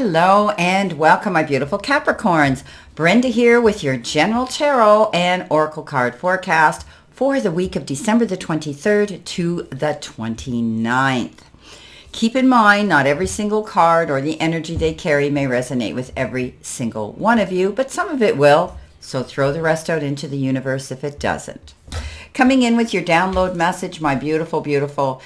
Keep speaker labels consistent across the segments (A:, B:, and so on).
A: Hello and welcome, my beautiful Capricorns. Brenda here with your general tarot and oracle card forecast for the week of December the 23rd to the 29th. Keep in mind, not every single card or the energy they carry may resonate with every single one of you, but some of it will. So throw the rest out into the universe if it doesn't. Coming in with your download message, my beautiful, beautiful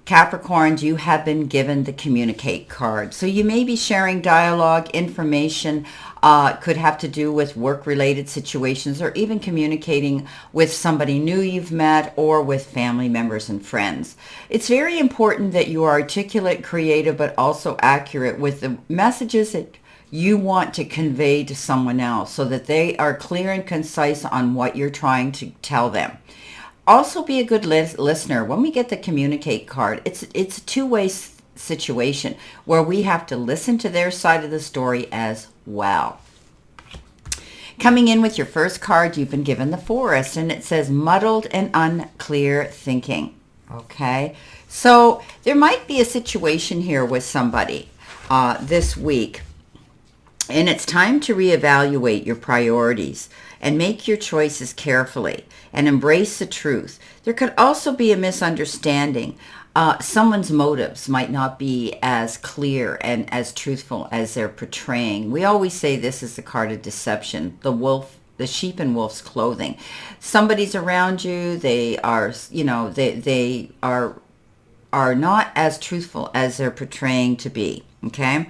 A: Capricorns, you have been given the communicate card. So you may be sharing dialogue, information, could have to do with work-related situations or even communicating with somebody new you've met or with family members and friends. It's very important that you are articulate, creative, but also accurate with the messages that you want to convey to someone else so that they are clear and concise on what you're trying to tell them. Also be a good listener. When we get the communicate card, it's a two-way situation where we have to listen to their side of the story as well. Coming in with your first card, you've been given the Forest, and it says muddled and unclear thinking. Okay, so there might be a situation here with somebody this week, and it's time to reevaluate your priorities and make your choices carefully and embrace the truth. There could also be a misunderstanding. Someone's motives might not be as clear and as truthful as they're portraying. We always say this is the card of deception, the wolf, the sheep in wolf's clothing. Somebody's around you, they are, they are not as truthful as they're portraying to be, okay?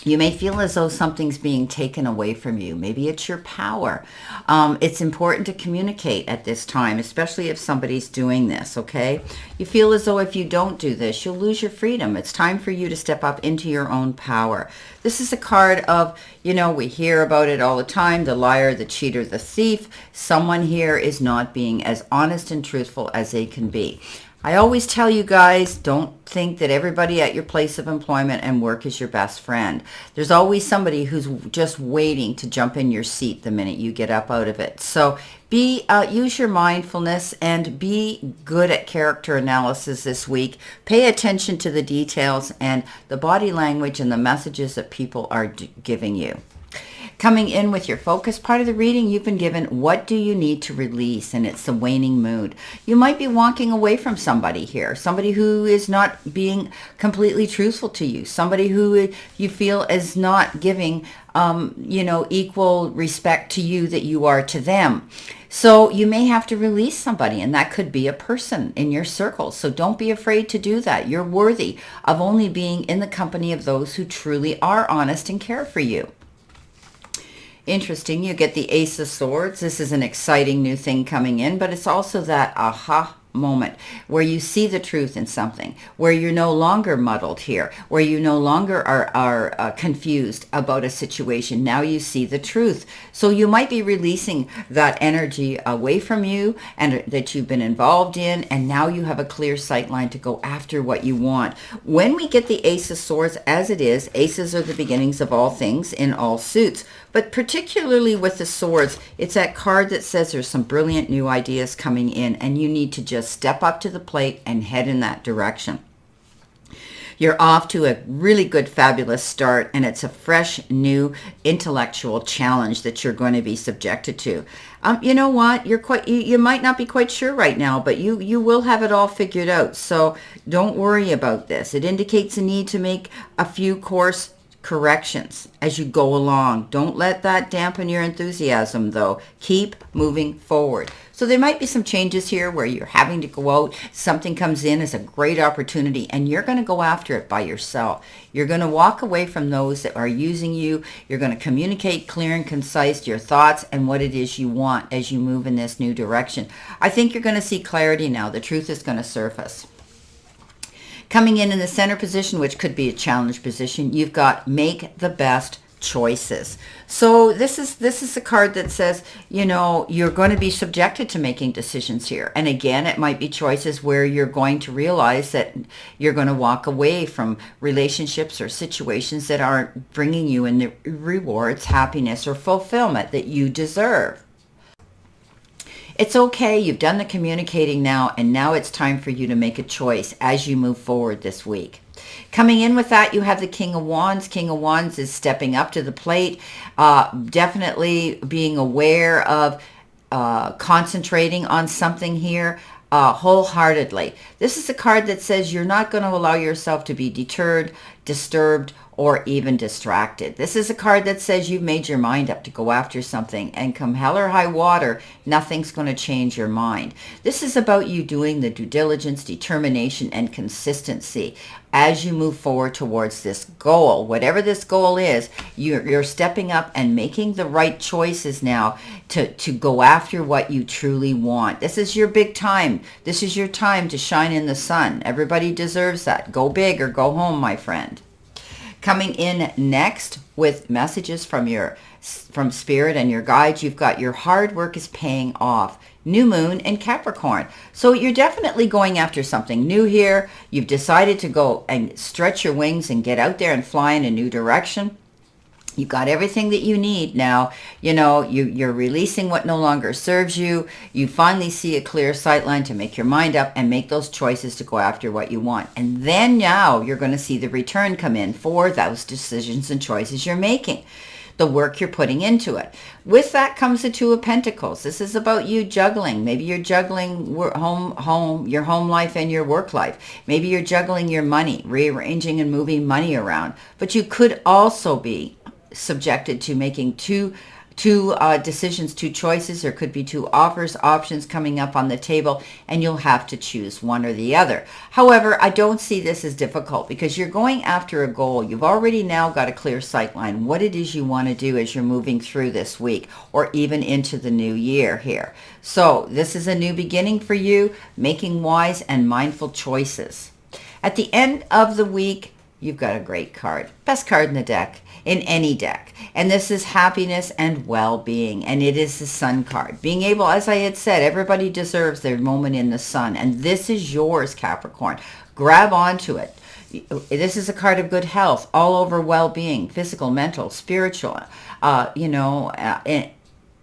A: You may feel as though something's being taken away from you. Maybe it's your power. It's important to communicate at this time, especially if somebody's doing this, okay? You feel as though if you don't do this, you'll lose your freedom. It's time for you to step up into your own power. This is a card of, we hear about it all the time, the liar, the cheater, the thief. Someone here is not being as honest and truthful as they can be. I always tell you guys, don't think that everybody at your place of employment and work is your best friend. There's always somebody who's just waiting to jump in your seat the minute you get up out of it. So use your mindfulness and be good at character analysis this week. Pay attention to the details and the body language and the messages that people are giving you. Coming in with your focus part of the reading, you've been given what do you need to release, and it's the waning mood. You might be walking away from somebody here, somebody who is not being completely truthful to you, somebody who you feel is not giving, equal respect to you that you are to them. So you may have to release somebody, and that could be a person in your circle. So don't be afraid to do that. You're worthy of only being in the company of those who truly are honest and care for you. Interesting, you get the Ace of Swords. This is an exciting new thing coming in, but it's also that aha moment where you see the truth in something, where you're no longer muddled here, where you no longer are confused about a situation. Now you see the truth. So you might be releasing that energy away from you and that you've been involved in, and now you have a clear sight line to go after what you want. When we get the Ace of Swords, as it is, aces are the beginnings of all things in all suits. But particularly with the swords, it's that card that says there's some brilliant new ideas coming in, and you need to just step up to the plate and head in that direction. You're off to a really good, fabulous start, and it's a fresh, new intellectual challenge that you're going to be subjected to. You know what? You might not be quite sure right now, but you will have it all figured out. So don't worry about this. It indicates a need to make a few course corrections as you go along. Don't let that dampen your enthusiasm, though. Keep moving forward. So there might be some changes here where you're having to go out. Something comes in as a great opportunity, and you're going to go after it by yourself. You're going to walk away from those that are using you. You're going to communicate clear and concise your thoughts and what it is you want as you move in this new direction. I think you're going to see clarity now. The truth is going to surface. Coming in the center position, which could be a challenge position, you've got make the best choices. So this is a card that says, you're going to be subjected to making decisions here. And again, it might be choices where you're going to realize that you're going to walk away from relationships or situations that aren't bringing you in the rewards, happiness, or fulfillment that you deserve. It's okay. You've done the communicating now, and now it's time for you to make a choice as you move forward this week. Coming in with that, you have the King of Wands. King of Wands is stepping up to the plate, definitely being aware of concentrating on something here wholeheartedly. This is a card that says you're not going to allow yourself to be deterred, disturbed, or even distracted. This is a card that says you've made your mind up to go after something, and come hell or high water, nothing's going to change your mind. This is about you doing the due diligence, determination, and consistency as you move forward towards this goal. Whatever this goal is, you're stepping up and making the right choices now to go after what you truly want. This is your big time. This is your time to shine in the sun. Everybody deserves that. Go big or go home, my friend. Coming in next with messages from Spirit and your guides, you've got your hard work is paying off. New moon in Capricorn. So you're definitely going after something new here. You've decided to go and stretch your wings and get out there and fly in a new direction. You've got everything that you need now. You know, you're releasing what no longer serves you. You finally see a clear sight line to make your mind up and make those choices to go after what you want. And then now you're going to see the return come in for those decisions and choices you're making, the work you're putting into it. With that comes the Two of Pentacles. This is about you juggling. Maybe you're juggling your home life and your work life. Maybe you're juggling your money, rearranging and moving money around. But you could also be subjected to making two decisions, two choices. There could be two options coming up on the table, and you'll have to choose one or the other. However, I don't see this as difficult because you're going after a goal. You've already now got a clear sight line, what it is you want to do as you're moving through this week or even into the new year here. So this is a new beginning for you, making wise and mindful choices. At the end of the week, you've got a great card. Best card in the deck, in any deck. And this is happiness and well-being. And it is the sun card. Being able, as I had said, everybody deserves their moment in the sun. And this is yours, Capricorn. Grab onto it. This is a card of good health, all over well-being, physical, mental, spiritual,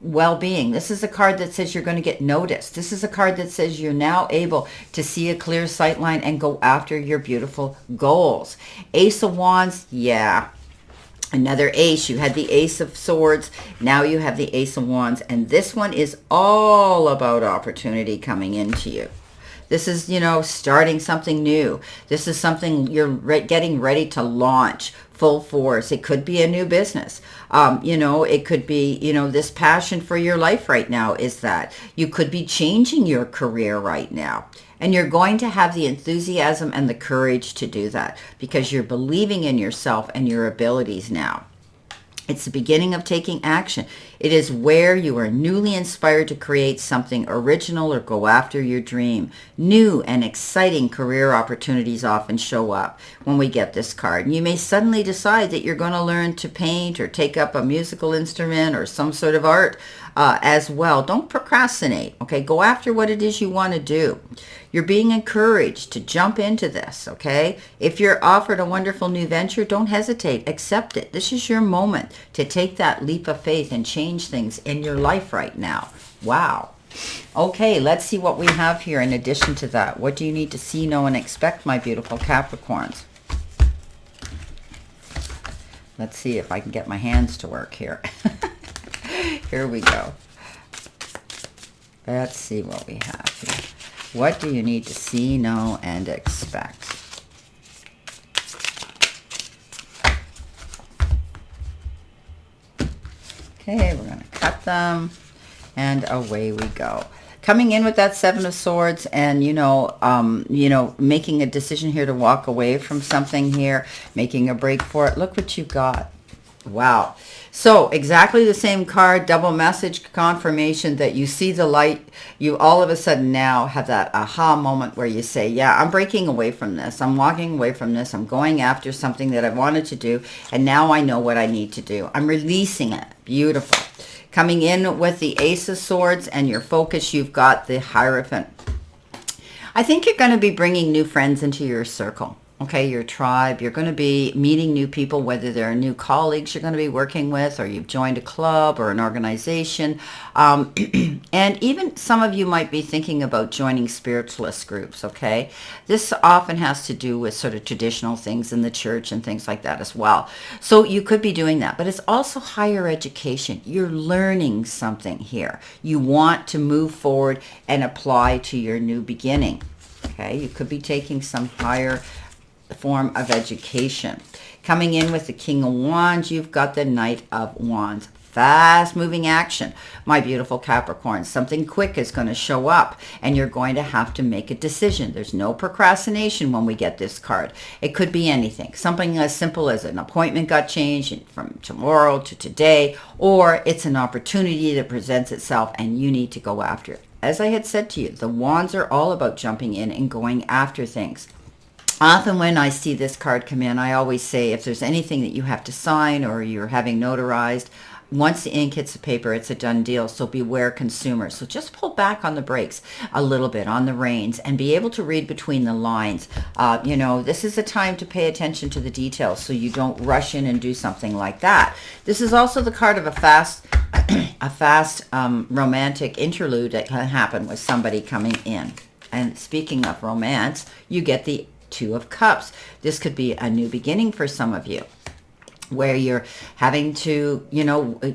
A: well-being. This is a card that says you're going to get noticed. This is a card that says you're now able to see a clear sight line and go after your beautiful goals. Ace of Wands, yeah. Another ace. You had the Ace of Swords. Now you have the Ace of Wands. And this one is all about opportunity coming into you. This is, starting something new. This is something you're getting ready to launch full force. It could be a new business. It could be, this passion for your life right now is that. You could be changing your career right now. And you're going to have the enthusiasm and the courage to do that because you're believing in yourself and your abilities now. It's the beginning of taking action. It is where you are newly inspired to create something original or go after your dream. New and exciting career opportunities often show up when we get this card. And you may suddenly decide that you're going to learn to paint or take up a musical instrument or some sort of art as well. Don't procrastinate, okay? Go after what it is you want to do. You're being encouraged to jump into this, okay? If you're offered a wonderful new venture, don't hesitate. Accept it. This is your moment to take that leap of faith and change things in your life right now. Wow. Okay, let's see what we have here in addition to that. What do you need to see, know, and expect, my beautiful Capricorns? Let's see if I can get my hands to work here. Here we go. Let's see what we have here. What do you need to see, know, and expect? Okay, we're going to cut them, and away we go. Coming in with that Seven of Swords and, making a decision here to walk away from something here, making a break for it. Look what you've got. Wow. So exactly the same card, double message confirmation that you see the light. You all of a sudden now have that aha moment where you say, yeah, I'm breaking away from this. I'm walking away from this. I'm going after something that I wanted to do. And now I know what I need to do. I'm releasing it. Beautiful. Coming in with the Ace of Swords and your focus, you've got the Hierophant. I think you're going to be bringing new friends into your circle. Okay, your tribe. You're going to be meeting new people, whether they're new colleagues you're going to be working with, or you've joined a club or an organization. And even some of you might be thinking about joining spiritualist groups, okay? This often has to do with sort of traditional things in the church and things like that as well. So you could be doing that, but it's also higher education. You're learning something here. You want to move forward and apply to your new beginning, okay? You could be taking some higher form of education. Coming in with the King of Wands, you've got the Knight of Wands. Fast moving action, my beautiful Capricorn. Something quick is going to show up and you're going to have to make a decision. There's no procrastination when we get this card. It could be anything. Something as simple as an appointment got changed from tomorrow to today, or it's an opportunity that presents itself and you need to go after it. As I had said to you, the wands are all about jumping in and going after things. Often when I see this card come in, I always say if there's anything that you have to sign or you're having notarized, once the ink hits the paper, it's a done deal. So beware consumers. So just pull back on the brakes a little bit, on the reins, and be able to read between the lines. This is a time to pay attention to the details so you don't rush in and do something like that. This is also the card of a fast romantic interlude that can happen with somebody coming in. And speaking of romance, you get the Two of Cups. This could be a new beginning for some of you, where you're having to,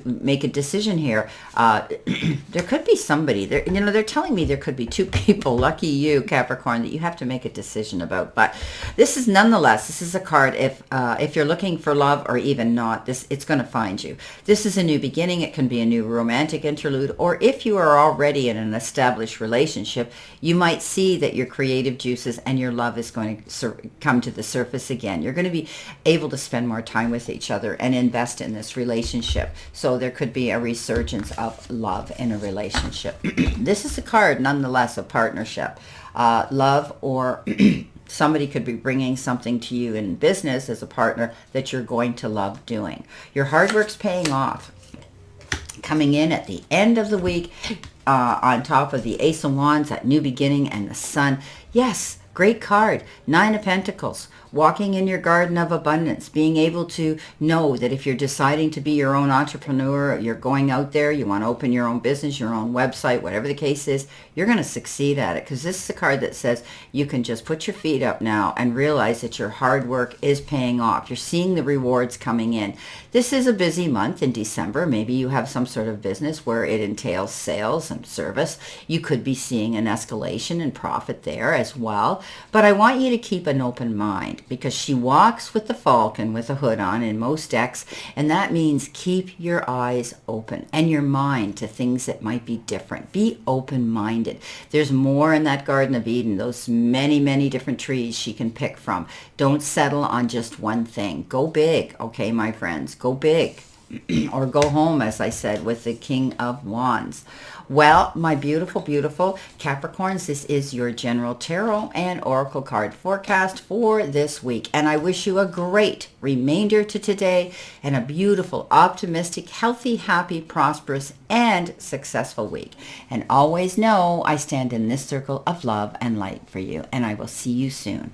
A: make a decision here. There could be somebody there, they're telling me there could be two people, lucky you, Capricorn, that you have to make a decision about. But this is a card, if you're looking for love or even not, it's going to find you. This is a new beginning. It can be a new romantic interlude, or if you are already in an established relationship, you might see that your creative juices and your love is going to come to the surface again. You're going to be able to spend more time with each other and invest in this relationship. So there could be a resurgence of love in a relationship. This is a card, nonetheless, of partnership, love, or somebody could be bringing something to you in business as a partner that you're going to love doing. Your hard work's paying off. Coming in at the end of the week, on top of the Ace of Wands, that new beginning, and the Sun. Yes, great card. Nine of Pentacles. Walking in your garden of abundance, being able to know that if you're deciding to be your own entrepreneur, you're going out there, you want to open your own business, your own website, whatever the case is, you're going to succeed at it, because this is a card that says you can just put your feet up now and realize that your hard work is paying off. You're seeing the rewards coming in. This is a busy month in December. Maybe you have some sort of business where it entails sales and service. You could be seeing an escalation in profit there as well. But I want you to keep an open mind, because she walks with the falcon with a hood on in most decks, and that means keep your eyes open and your mind to things that might be different. Be open-minded. There's more in that Garden of Eden, those many, many different trees she can pick from. Don't settle on just one thing. Go big, okay, my friends? Go big. Or go home, as I said, with the King of Wands. Well, my beautiful, beautiful Capricorns, this is your general tarot and oracle card forecast for this week. And I wish you a great remainder to today and a beautiful, optimistic, healthy, happy, prosperous, and successful week. And always know I stand in this circle of love and light for you. And I will see you soon.